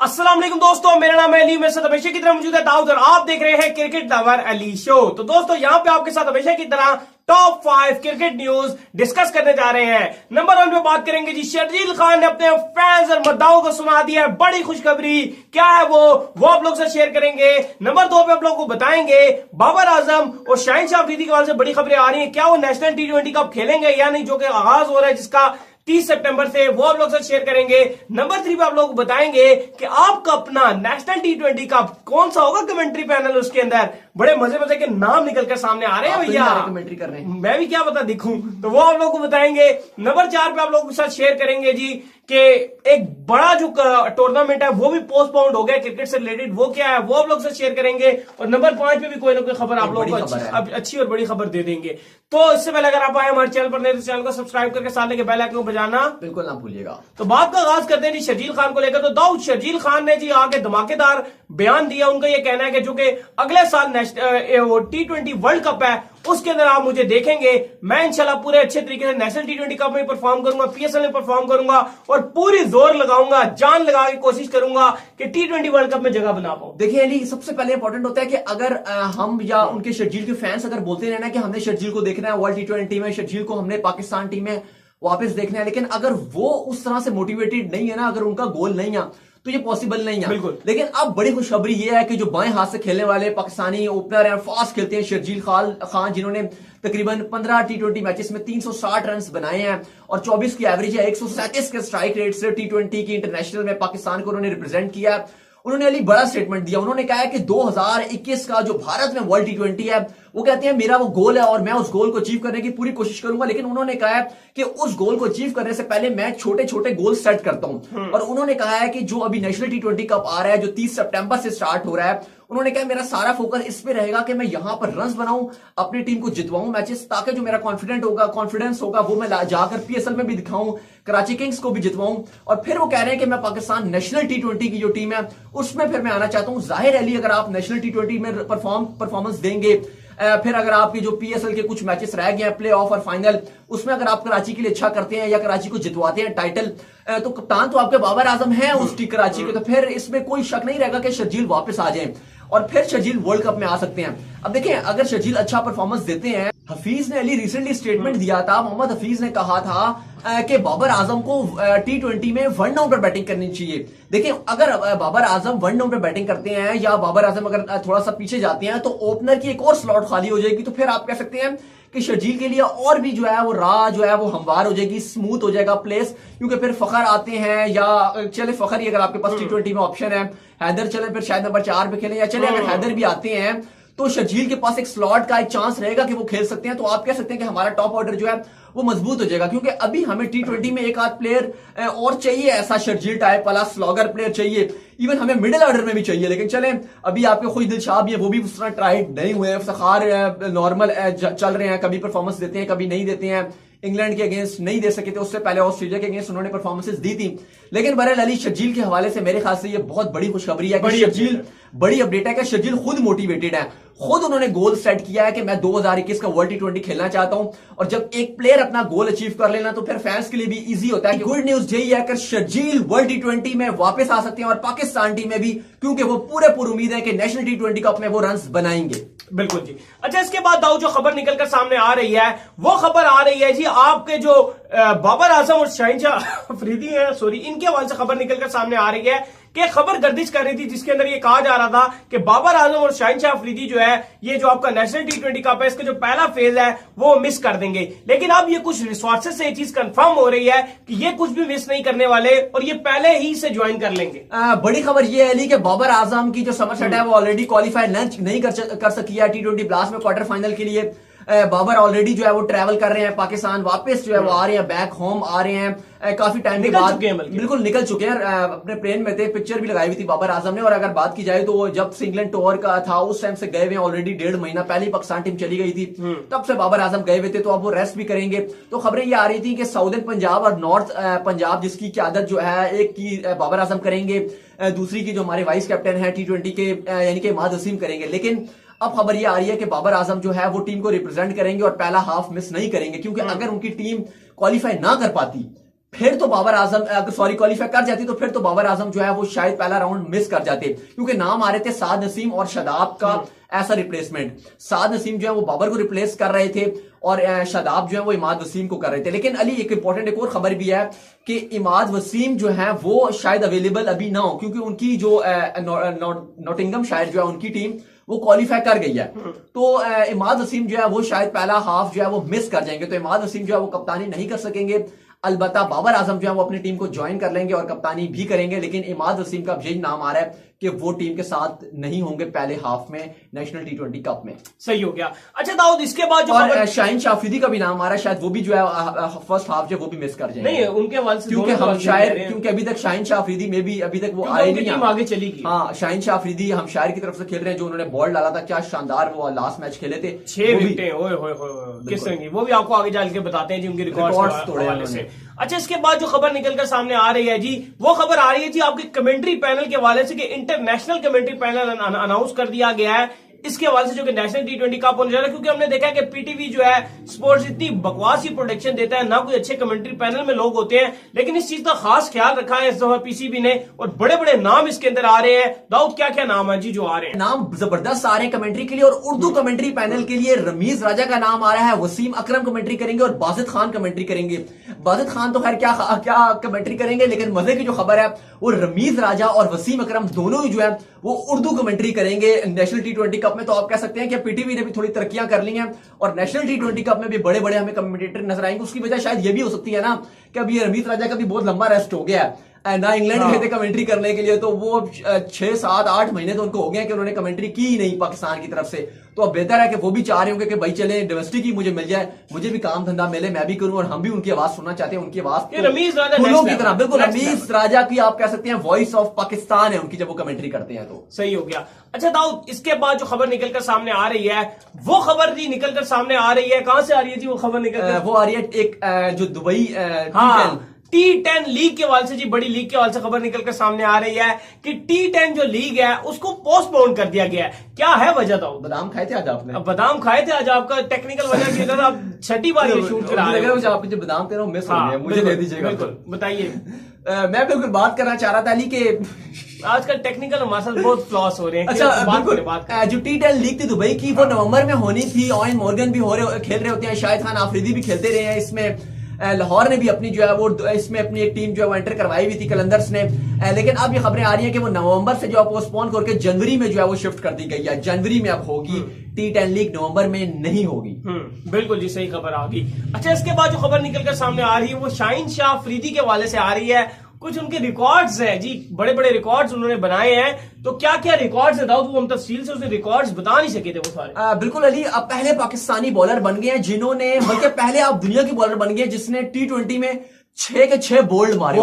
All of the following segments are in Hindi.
अस्सलाम वालेकुम दोस्तों, मेरा नाम है अली। मेरे साथ हमेशा की तरह मौजूद है दाऊद और आप देख रहे हैं क्रिकेट लवर अली शो। तो दोस्तों यहाँ पे आपके साथ हमेशा की तरह टॉप 5 क्रिकेट न्यूज डिस्कस करने जा रहे हैं। नंबर 1 पे बात करेंगे जी, शर्जील खान ने अपने फैंस और मद्दाओं को सुना दिया है बड़ी खुशखबरी। क्या है वो आप लोग से शेयर करेंगे। नंबर 2 पे आप लोग को बताएंगे बाबर आजम और शाहिन शाह अफरीदी के हवाले से बड़ी खबरें आ रही है। क्या वो नेशनल T20 कप खेलेंगे या नहीं, जो कि आगाज हो रहा है जिसका 30 सितंबर से, वो आप लोग से शेयर करेंगे। नंबर 3 पे आप लोग बताएंगे कि आपका अपना नेशनल T20 कप कौन सा होगा कमेंट्री पैनल। उसके अंदर बड़े मजे मजे के नाम निकलकर सामने आ रहे हैं भैया, कमेंट्री कर रहे हैं। मैं भी क्या पता दिखूं, तो वो आप लोगों को बताएंगे। नंबर 4 पे आप लोगों के साथ शेयर करेंगे जी कि एक बड़ा जो टूर्नामेंट है वो भी पोस्टपोन्ड हो गया क्रिकेट से रिलेटेड, वो क्या है वो आप लोग से शेयर करेंगे। और नंबर 5 पे भी कोई ना कोई खबर आप लोगों को अच्छी और बड़ी खबर दे देंगे। तो इससे पहले अगर आप आए हमारे चैनल पर नए तो चैनल को सब्सक्राइब करके सामने के बेल आइकन को बजाना बिल्कुल ना भूलिएगा। तो बात का आगाज करते हैं जी शर्जील खान को लेकर। तो दाऊद, शर्जील खान ने जी आगे धमाकेदार बयान दिया। उनका यह कहना है कि जो कि अगले साल T20 वर्ल्ड कप है उसके अंदर आप मुझे देखेंगे। मैं इंशाल्लाह पूरे अच्छे तरीके से नेशनल T20 कप में परफॉर्म करूंगा, PSL में परफॉर्म करूंगा और पूरी जोर लगाऊंगा, जान लगा के कोशिश करूंगा कि T20 वर्ल्ड कप में जगह बना पाऊं। देखिए अली, सबसे पहले इंपॉर्टेंट होता है कि अगर हम या उनके शर्जील के फैंस अगर बोलते रहना कि हमने शर्जील को देखना है वर्ल्ड T20 में, शर्जील को हमने पाकिस्तान टीम में वापस देखना है, लेकिन अगर वो उस तरह से मोटिवेटेड नहीं है ना, अगर उनका गोल नहीं है तो ये पॉसिबल नहीं है। बिल्कुल। लेकिन अब बड़ी खुशखबरी ये है कि जो बाएं हाथ से खेलने वाले पाकिस्तानी ओपनर हैं, फास्ट खेलते हैं, शर्जील खान जिन्होंने तकरीबन 15 T20 मैचेस में 360 रन बनाए हैं और 24 की एवरेज है, 137 के स्ट्राइक रेट से T20 की इंटरनेशनल में पाकिस्तान को उन्होंने रिप्रेजेंट किया है। उन्होंने अली बड़ा स्टेटमेंट दिया। उन्होंने कहा है कि 2021 का जो भारत में वर्ल्ड T20 है वो कहते हैं मेरा वो गोल है और मैं उस गोल को अचीव करने की पूरी कोशिश करूंगा, लेकिन उन्होंने कहा है कि उस गोल को अचीव करने से पहले मैं छोटे छोटे गोल सेट करता हूं। और उन्होंने कहा है कि जो अभी नेशनल T20 कप आ रहा है जो 30 सितंबर से स्टार्ट हो रहा है, उन्होंने कहा मेरा सारा फोकस इस पे रहेगा कि मैं यहां पर रन्स बनाऊं, अपनी टीम को जितवाऊं मैचेस, ताकि जो मेरा कॉन्फिडेंस होगा वो मैं जाकर PSL में भी दिखाऊं, कराची किंग्स को भी जितवाऊं। और फिर वो कह रहे हैं कि मैं पाकिस्तान नेशनल T20 की जो टीम है उसमें फिर मैं आना चाहता हूं। जाहिर अली, अगर आप नेशनल T20 में परफॉर्मेंस देंगे, फिर अगर आपके जो PSL के कुछ मैचेस रह गए हैं प्ले ऑफ और फाइनल, उसमें अगर आप कराची के लिए अच्छा करते हैं या कराची को जितवाते हैं टाइटल, तो कप्तान तो आपके बाबर आजम हैं उस कराची के, तो फिर इसमें कोई शक नहीं रहेगा कि शर्जील वापस आ जाए और फिर शर्जील वर्ल्ड कप में आ सकते हैं। अब देखें, अगर शर्जील अच्छा परफॉर्मेंस देते हैं, हफीज ने अली रिसेंटली स्टेटमेंट दिया था, मोहम्मद हफीज ने कहा था कि बाबर आजम को T20 में 1 डाउन पर बैटिंग करनी चाहिए। देखिए, अगर बाबर आजम 1 डाउन पर बैटिंग करते हैं या बाबर आजम अगर थोड़ा सा पीछे जाते हैं तो ओपनर की एक और स्लॉट खाली हो जाएगी, तो फिर आप कह सकते हैं कि शर्जील के लिए और भी जो है वो राह जो है वो हमवार हो जाएगी, स्मूथ हो जाएगा प्लेस, क्योंकि फिर फखर आते हैं या चले फखर ही अगर आपके पास T20 में ऑप्शन है, हैदर चले फिर शायद नंबर 4 पे खेलें, या चले अगर हैदर भी आते हैं तो शर्जील के पास एक स्लॉट का एक चांस रहेगा कि वो खेल सकते हैं। तो आप कह सकते हैं कि हमारा टॉप ऑर्डर जो है वो मजबूत हो जाएगा, क्योंकि अभी हमें T20 में एक आध प्लेयर और चाहिए, ऐसा शर्जील टाइप वाला स्लॉगर प्लेयर चाहिए, इवन हमें मिडिल ऑर्डर में भी चाहिए। लेकिन चलें, अभी आपके खुश दिल शाह भी है, वो भी उस तरह ट्राइड नहीं हुए, इफ्तिखार नॉर्मल चल रहे हैं, कभी परफॉर्मेंस देते हैं कभी नहीं देते हैं। इंग्लैंड के अगेंस्ट नहीं दे सके थे, उससे पहले ऑस्ट्रेलिया के अगेंस्ट उन्होंने परफॉर्मेंसेस दी थी। लेकिन बहरहाल अली, शर्जील के हवाले से मेरे ख्याल से ये बहुत बड़ी खुशखबरी है कि शर्जील बड़ी अपडेट है कि शर्जील खुद मोटिवेटेड है, खुद उन्होंने गोल सेट किया है कि मैं 2021 का वर्ल्ड T20 खेलना चाहता हूं। और जब एक प्लेयर अपना गोल अचीव कर लेना तो फिर फैंस के लिए भी इजी होता है। गुड न्यूज यही है कि शर्जील वर्ल्ड T20 में वापस आ सकते हैं और पाकिस्तान टीम में भी, क्योंकि वो पूरे उम्मीद है कि नेशनल T20 कप में वो रन बनाएंगे। बिल्कुल जी। अच्छा, इसके बाद दाऊद जो खबर निकलकर सामने आ रही है वो खबर आ रही है जी आपके जो बाबर आजम और शाहिन शाह अफरीदी हैं, सॉरी, इनके हवाले से खबर निकलकर सामने आ रही है कि खबर गर्दिश कर रही थी जिसके अंदर ये कहा जा रहा था कि बाबर आजम और शाहिन शाह अफरीदी जो है ये जो आपका नेशनल T20 कप है इसका जो पहला फेज है वो मिस कर देंगे। लेकिन अब ये कुछ रिसोर्सेज से ये चीज कंफर्म हो रही है कि ये कुछ भी मिस नहीं करने वाले और ये पहले ही से ज्वाइन कर लेंगे। बड़ी खबर ये है कि बाबर आजम की जो समर सेट है वो ऑलरेडी क्वालिफाई नहीं कर सकी है T20 ब्लास्ट में क्वार्टर फाइनल के लिए। बाबर ऑलरेडी जो है वो ट्रैवल कर रहे हैं पाकिस्तान, वापस जो है वो आ रहे हैं, बैक होम आ रहे हैं काफी टाइम के बाद, बिल्कुल निकल चुके हैं, अपने प्लेन में थे, पिक्चर भी लगाई हुई थी बाबर आजम ने। और अगर बात की जाए तो जब से इंग्लैंड टूर का था उस टाइम से गए हुए, ऑलरेडी 1.5 महीना पहले ही पाकिस्तान टीम चली गई थी, तब से बाबर आजम गए हुए थे, तो अब वो रेस्ट भी करेंगे। तो खबरें ये आ रही थी कि साउदर्न पंजाब और नॉर्थ पंजाब जिसकी क्यादत जो है एक की बाबर आजम करेंगे, दूसरी की जो हमारे वाइस कैप्टन है T20 के यानी कि इमाद वसीम करेंगे। लेकिन अब खबर ये आ रही है कि बाबर आजम जो है वो टीम को रिप्रेजेंट करेंगे और पहला हाफ मिस नहीं करेंगे, क्योंकि अगर उनकी टीम क्वालिफाई ना कर पाती फिर तो बाबर आजम अगर सॉरी क्वालिफाई कर जाती तो फिर तो बाबर आजम जो है वो शायद पहला राउंड मिस कर जाते, क्योंकि नाम आ रहे थे साद नसीम और शादाब का ऐसा रिप्लेसमेंट। साद नसीम जो है वो बाबर को रिप्लेस कर रहे थे और शादाब जो है वो इमाद वसीम को कर रहे थे। लेकिन अली एक इंपॉर्टेंट एक और खबर भी है कि इमाद वसीम जो है वो शायद अवेलेबल अभी ना हो, क्योंकि उनकी जो नॉटिंगम शायर जो है उनकी टीम वो क्वालिफाई कर गई है। तो इमाद वसीम जो है वो शायद पहला हाफ जो है वो मिस कर जाएंगे, तो इमाद वसीम जो है वो कप्तानी नहीं कर सकेंगे। अलबत्ता बाबर आजम जो है वो अपनी टीम को ज्वाइन कर लेंगे और कप्तानी भी करेंगे, लेकिन इमाद वसीम का यही नाम आ रहा है कि वो टीम के साथ नहीं होंगे पहले हाफ में नेशनल T20 कप में। सही हो गया। अच्छा दाऊद, इसके बाद जो और शाहीन शाह अफरीदी का भी नाम आ रहा है, शायद वो भी जो है फर्स्ट हाफ जो वो भी मिस कर जाएंगे। नहीं उनके हवाले से क्योंकि हम शायद क्योंकि अभी तक शाहीन शाह अफरीदी में भी अभी तक वो आए नहीं, टीम आगे चली गई। हाँ, शाहीन शाह अफरीदी हम शायर की तरफ से खेल रहे हैं, जो उन्होंने बॉल डाला था, क्या शानदार वो लास्ट मैच खेले थे, 6 विकेटें, किस तरह की, वो भी आपको आगे चल के बताते हैं जी उनके रिकॉर्ड्स तोड़े से। अच्छा, इसके बाद जो खबर निकलकर सामने आ रही है जी, वो खबर आ रही है जी आपके कमेंट्री पैनल के हवाले से कि इंटरनेशनल कमेंट्री पैनल अनाउंस कर दिया गया है इसके हवाले से, जो कि नेशनल T20 कप होने जा रहा है। क्योंकि हमने देखा है कि पीटीवी जो है स्पोर्ट्स इतनी बकवास ही प्रोडक्शन देता है, ना कोई अच्छे कमेंट्री पैनल में लोग होते हैं, लेकिन इस चीज का खास ख्याल रखा है इस दफा पीसीबी ने और बड़े बड़े नाम इसके अंदर आ रहे हैं। दाऊद, क्या क्या नाम है जी जो आ रहे हैं? नाम जबरदस्त आ रहे हैं कमेंट्री के लिए। और उर्दू कमेंट्री पैनल के लिए रमीज राजा का नाम आ रहा है, वसीम अकरम कमेंट्री करेंगे और बाजिद खान कमेंट्री करेंगे। बाजिद खान तो खैर क्या कमेंट्री करेंगे, लेकिन मजे की जो खबर है वो रमीज राजा और वसीम अकरम दोनों ही जो है वो उर्दू कमेंट्री करेंगे नेशनल T20 कप में। तो आप कह सकते हैं कि पीटीवी ने भी थोड़ी तरक्कियां कर ली हैं और नेशनल T20 कप में भी बड़े बड़े हमें कमेंटेटर नजर आएंगे। उसकी वजह शायद ये भी हो सकती है ना कि अभी रमीज राजा का भी बहुत लंबा रेस्ट हो गया है ना, इंग्लैंड गए थे कमेंट्री करने के लिए, तो वो 6, 7, 8 महीने तो उनको हो गए कि उन्होंने कमेंट्री की ही नहीं पाकिस्तान की तरफ से। तो अब बेहतर है कि वो भी चाह रहे होंगे कि भाई चले डोमेस्टिक ही मुझे मिल जाए, मुझे भी काम धंधा मिले, मैं भी करूं और हम भी उनकी आवाज सुनना चाहते हैं। उनकी आवाज रमीज राजा फूलों की तरह, बिल्कुल रमीज राजा की आप कह सकते हैं वॉइस ऑफ पाकिस्तान है उनकी, जब वो कमेंट्री करते हैं तो सही हो गया। अच्छा दाऊद, इसके बाद जो खबर निकलकर सामने आ रही है वो खबर जी निकलकर सामने आ रही है, कहां से आ रही है जी वो खबर निकल वो आ रही है एक जो दुबई T10 लीग के हवाले से जी, बड़ी लीग के हवाले से खबर निकलकर सामने आ रही है कि T10 जो लीग है उसको पोस्टपोन कर दिया गया है। क्या है वजह? तो बादाम खाए थे आज आपने? अब बादाम खाए थे आज, आपका टेक्निकल वजह की तरह आप छठी बार ये शूट करा रहे हैं। आप जो बादाम कह रहे हो मिस हो गए, मुझे दे दीजिएगा। बिल्कुल, बताइए। मैं बिल्कुल बात करना चाह रहा था अली के आजकल टेक्निकल मसले बहुत फ्लॉस हो रहे हैं। अच्छा बिल्कुल, जो T10 लीग थी दुबई की वो नवंबर में होनी थी, ऑयन मॉर्गन भी खेल रहे होते हैं, शाहिद खान आफरीदी भी खेलते रहे हैं इसमें, लाहौर ने भी अपनी जो है वो इसमें अपनी एक टीम जो है वो एंटर करवाई हुई थी कलंदर्स ने। लेकिन अब ये खबरें आ रही हैं कि वो नवंबर से जो है पोस्टपोन करके जनवरी में जो है वो शिफ्ट कर दी गई है, जनवरी में अब होगी T10 लीग, नवंबर में नहीं होगी। बिल्कुल जी, सही खबर आ गई। अच्छा, इसके बाद जो खबर निकलकर सामने आ रही है वो शाहीन शाह अफरीदी के हवाले से आ रही है। कुछ उनके रिकॉर्ड्स हैं जी, बड़े बड़े रिकॉर्ड्स उन्होंने बनाए हैं। तो क्या क्या रिकॉर्ड्स है दाऊद, वो हम तफसील से उसने रिकॉर्ड्स बता नहीं सके थे वो सारे। बिल्कुल अली, अब पहले पाकिस्तानी बॉलर बन गए हैं जिन्होंने, बल्कि पहले आप दुनिया की बॉलर बन गए जिसने T20 में 6 के 6 बोल्ड मारे,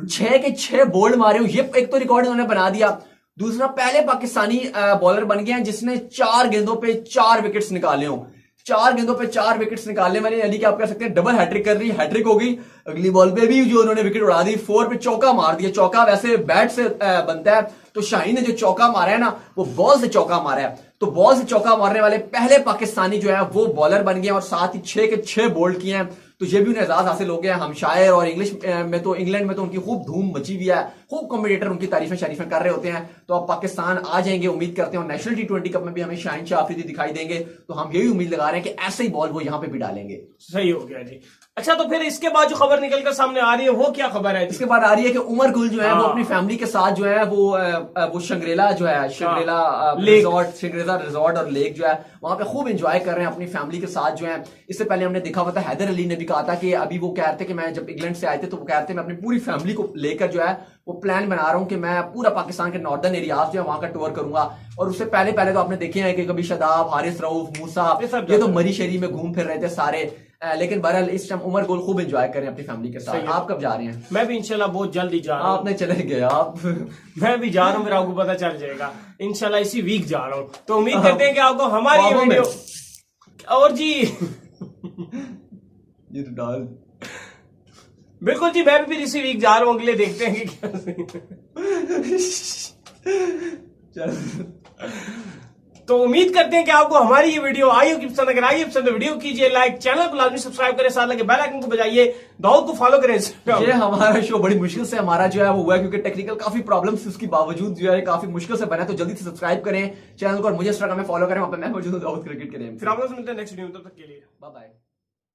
6 के 6 बोल्ड मारे हो। ये एक तो रिकॉर्ड उन्होंने बना दिया। दूसरा, पहले पाकिस्तानी बॉलर बन गए हैं जिसने 4 गेंदों पे 4 विकेट्स निकाले हो। 4 गेंदों पे 4 विकेट्स निकालने वाले अली के आप कह सकते हैं डबल हैट्रिक कर रही, हैट्रिक हो गई। अगली बॉल पे भी जो उन्होंने विकेट उड़ा दी, 4 पे चौका मार दिया। चौका वैसे बैट से बनता है, तो शाहीन ने जो चौका मारा है ना वो बॉल से चौका मारा है। तो बॉल से चौका मारने वाले पहले पाकिस्तानी जो है वो बॉलर बन गए और साथ ही 6 के 6 बोल्ड किए हैं। तो ये भी उन्हें एजाज हासिल हो गया। हम शायर और इंग्लिश में तो इंग्लैंड में तो उनकी खूब धूम मची हुई है, खूब कमेंटेटर उनकी तारीफें शरीफें कर रहे होते हैं। तो अब पाकिस्तान आ जाएंगे, उम्मीद करते हैं, और नेशनल T20 कप में भी हमें शाहीन शाह अफरीदी दिखाई देंगे। तो हम यही उम्मीद लगा रहे हैं कि ऐसे ही बॉल वो यहाँ पे भी डालेंगे। सही हो गया जी। अच्छा, तो फिर इसके बाद जो खबर निकलकर सामने आ रही है वो क्या खबर है? इसके बाद आ रही है कि उमर गुल जो है वो अपनी फैमिली के साथ जो है वो शंग्रेला जो है, शंग्रेला रिजॉर्ट, शंग्रेला रिजॉर्ट और लेक जो है वहां पे खूब एंजॉय कर रहे हैं अपनी फैमिली के साथ जो है। इससे पहले हमने देखा हुआ था, हैदर अली ने भी कहा था कि अभी वो कह रहे थे कि मैं जब इंग्लैंड से आए थे तो वो कह रहे थे मैं अपनी पूरी फैमिली को लेकर जो है वो प्लान बना रहा हूं कि मैं पूरा पाकिस्तान के नॉर्दर्न एरियाज जो है वहां का टूर करूंगा। और उससे पहले तो आपने देखे हैं कि कभी शादाब, हारिस रऊफ, मूसा, ये तो मरी शरी में घूम फिर रहे थे सारे। लेकिन बहरहाल इस टाइम उमर गुल खूब एंजॉय करें अपनी फैमिली के साथ। आप कब जा रहे हैं? मैं भी इंशाल्लाह बहुत जल्दी जा रहा हूँ। आपने चले गए आप मैं भी जा रहा हूँ, मेरा आपको पता चल जाएगा इंशाल्लाह, इसी वीक जा रहा हूँ। तो उम्मीद करते हैं कि आपको हमारी वीडियो और जी ये तो डाल बिल्कुल जी, मैं भी इसी वीक जा रहा हूँ, अगले देखते हैं कि क्या तो उम्मीद करते हैं कि आपको हमारी ये वीडियो आई होगी पसंद। अगर आई है पसंद तो वीडियो कीजिए लाइक, चैनल को लाजमी सब्सक्राइब करें, साथ लगे बेल आइकन को बजाइए, दाऊद को फॉलो करें। ये हमारा शो बड़ी मुश्किल से हमारा जो है वो हुआ है, क्योंकि टेक्निकल काफी प्रॉब्लम्स उसके बावजूद जो है काफी मुश्किल से बना है। तो जल्दी से सब्सक्राइब करें चैनल को और मुझे इंस्टाग्राम में फॉलो करें, वहां पे मैं मौजूद हूं दाऊद क्रिकेट के नेम से। फिर आप लोग से मिलते हैं नेक्स्ट वीडियो में, तब तक के लिए बाय बाय।